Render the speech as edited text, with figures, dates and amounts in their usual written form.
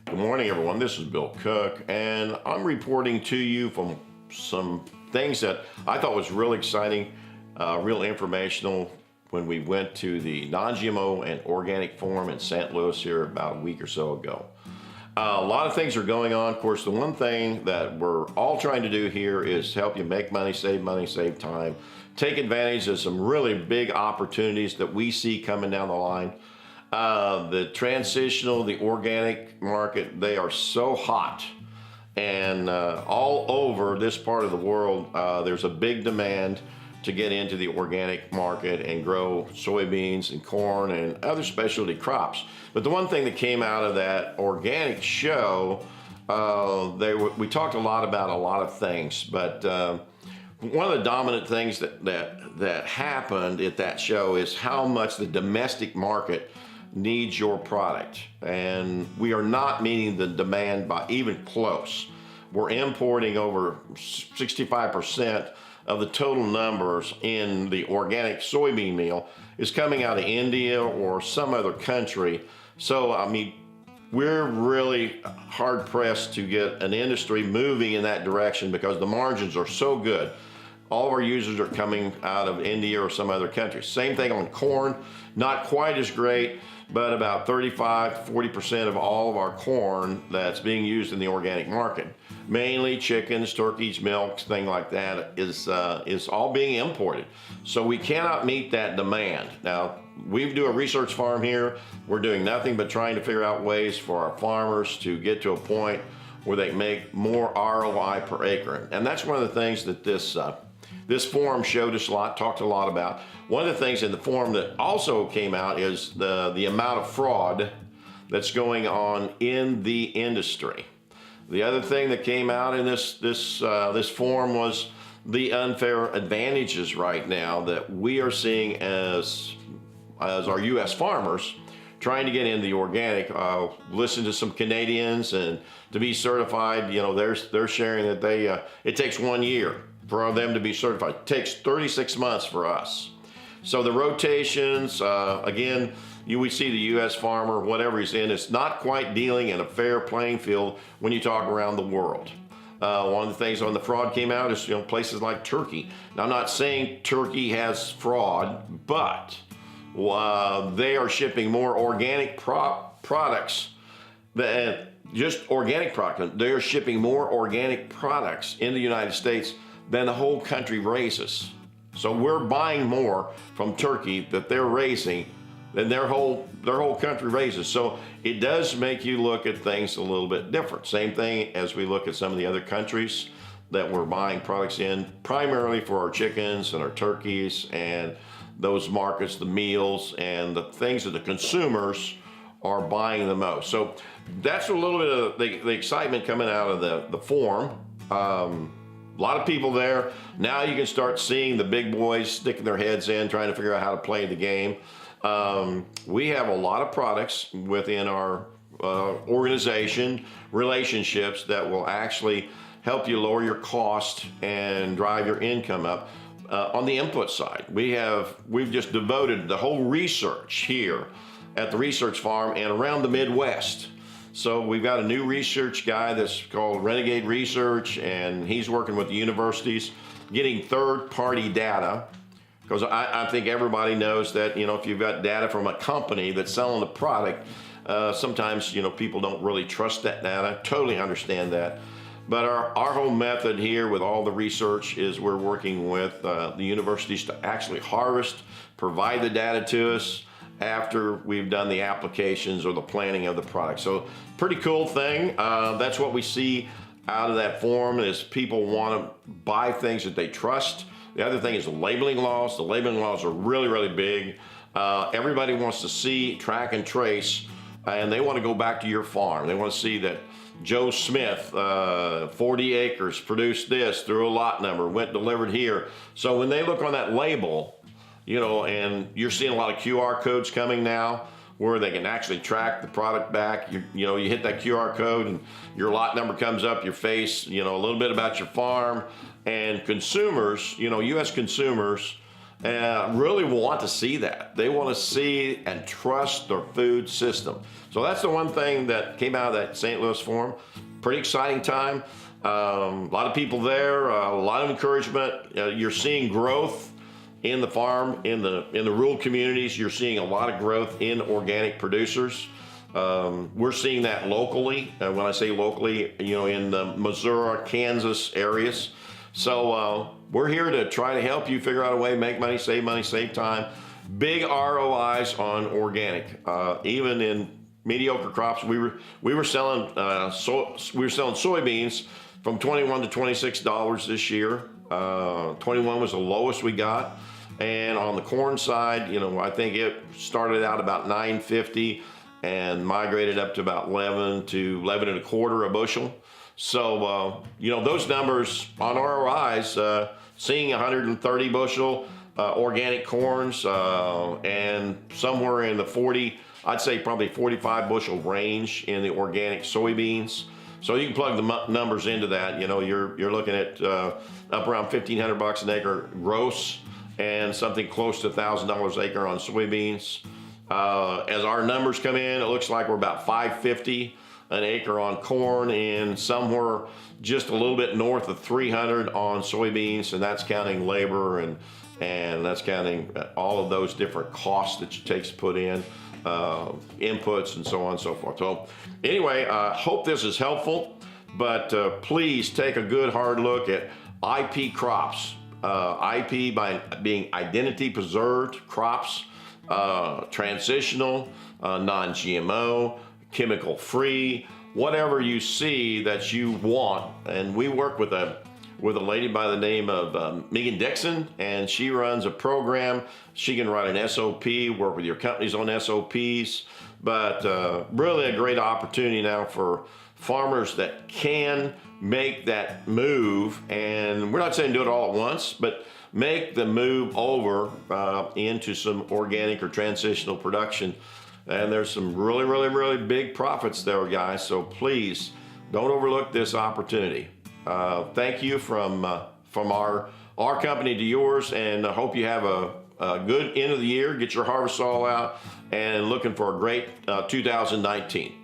Good morning, everyone. This is Bill Cook, and I'm reporting to you from some things that I thought was really exciting, real informational when we went to the Non-GMO and Organic Forum in St. Louis here about a week or so ago. A lot of things are going on. Of course, the one thing that we're all trying to do here is help you make money, save time, take advantage of some really big opportunities that we see coming down the line. The transitional, the organic market, they are so hot. And all over this part of the world, there's a big demand to get into the organic market and grow soybeans and corn and other specialty crops. But the one thing that came out of that organic show, we talked a lot about a lot of things, but one of the dominant things that happened at that show is how much the domestic market needs your product, and we are not meeting the demand by even close. We're importing over 65% of the total numbers in the organic soybean meal is coming out of India or some other country. So, I mean, we're really hard pressed to get an industry moving in that direction because the margins are so good. All of our users are coming out of India or some other country. Same thing on corn, not quite as great, but about 35 to 40% of all of our corn that's being used in the organic market, mainly chickens, turkeys, milks, things like that, is all being imported. So we cannot meet that demand. Now, we do a research farm here. We're doing nothing but trying to figure out ways for our farmers to get to a point where they make more ROI per acre. And that's one of the things that this forum showed us a lot, talked a lot about. One of the things in the forum that also came out is the amount of fraud that's going on in the industry. The other thing that came out in this forum was the unfair advantages right now that we are seeing as our U.S. farmers trying to get into the organic. Listen to some Canadians, and to be certified, you know, they're sharing that it takes 1 year for them to be certified. It takes 36 months for us. So the rotations, again, we see the U.S. farmer, whatever he's in, it's not quite dealing in a fair playing field when you talk around the world. One of the things on the fraud came out is, places like Turkey. Now, I'm not saying Turkey has fraud, but they are shipping more organic products than just organic products. They are shipping more organic products in the United States than the whole country raises. So we're buying more from Turkey that they're raising than their whole country raises. So it does make you look at things a little bit different. Same thing as we look at some of the other countries that we're buying products in, primarily for our chickens and our turkeys and those markets, the meals, and the things that the consumers are buying the most. So that's a little bit of the excitement coming out of the forum. A lot of people there. Now you can start seeing the big boys sticking their heads in, trying to figure out how to play the game. We have a lot of products within our organization, relationships that will actually help you lower your cost and drive your income up. On the input side, we've just devoted the whole research here at the research farm and around the Midwest. So we've got a new research guy that's called Renegade Research, and he's working with the universities, getting third-party data, because I think everybody knows that, if you've got data from a company that's selling the product, sometimes, people don't really trust that data. Totally understand that. But our whole method here with all the research is we're working with the universities to actually harvest, provide the data to us after we've done the applications or the planning of the product. So pretty cool thing. That's what we see out of that forum is people want to buy things that they trust. The other thing is the labeling laws. The labeling laws are really, really big. Everybody wants to see, track, and trace, and they want to go back to your farm. They want to see that Joe Smith, 40 acres, produced this through a lot number, went delivered here. So when they look on that label, and you're seeing a lot of QR codes coming now where they can actually track the product back. You hit that QR code and your lot number comes up, your face, a little bit about your farm. And consumers, U.S. consumers, really want to see that. They want to see and trust their food system. So that's the one thing that came out of that St. Louis Forum. Pretty exciting time. A lot of people there, a lot of encouragement. You're seeing growth in the farm, in the rural communities. You're seeing a lot of growth in organic producers. We're seeing that locally. When I say locally, in the Missouri, Kansas areas. So we're here to try to help you figure out a way to make money, save time. Big ROIs on organic. Even in mediocre crops, we were selling soybeans from $21 to $26 this year. 21 was the lowest we got. And on the corn side, I think it started out about $9.50 and migrated up to about 11 to 11 and a quarter a bushel. So, those numbers on ROIs, seeing 130 bushel organic corns and somewhere in the 40, I'd say probably 45 bushel range in the organic soybeans. So you can plug the numbers into that. You're looking at up around $1,500 an acre gross and something close to $1,000 an acre on soybeans. As our numbers come in, it looks like we're about $550 an acre on corn and somewhere just a little bit north of $300 on soybeans, and that's counting labor and that's counting all of those different costs that it takes to put in, inputs and so on and so forth. So anyway, I hope this is helpful, but please take a good hard look at IP crops. IP by being identity preserved crops, transitional, non-GMO, chemical free, whatever you see that you want. And we work with a lady by the name of Megan Dixon, and she runs a program. She can write an SOP, work with your companies on SOPs, but really a great opportunity now for farmers that can make that move. And we're not saying do it all at once, but make the move over into some organic or transitional production. And there's some really, really, really big profits there, guys. So please don't overlook this opportunity. Thank you from our company to yours, and I hope you have a good end of the year. Get your harvest all out, and looking for a great 2019.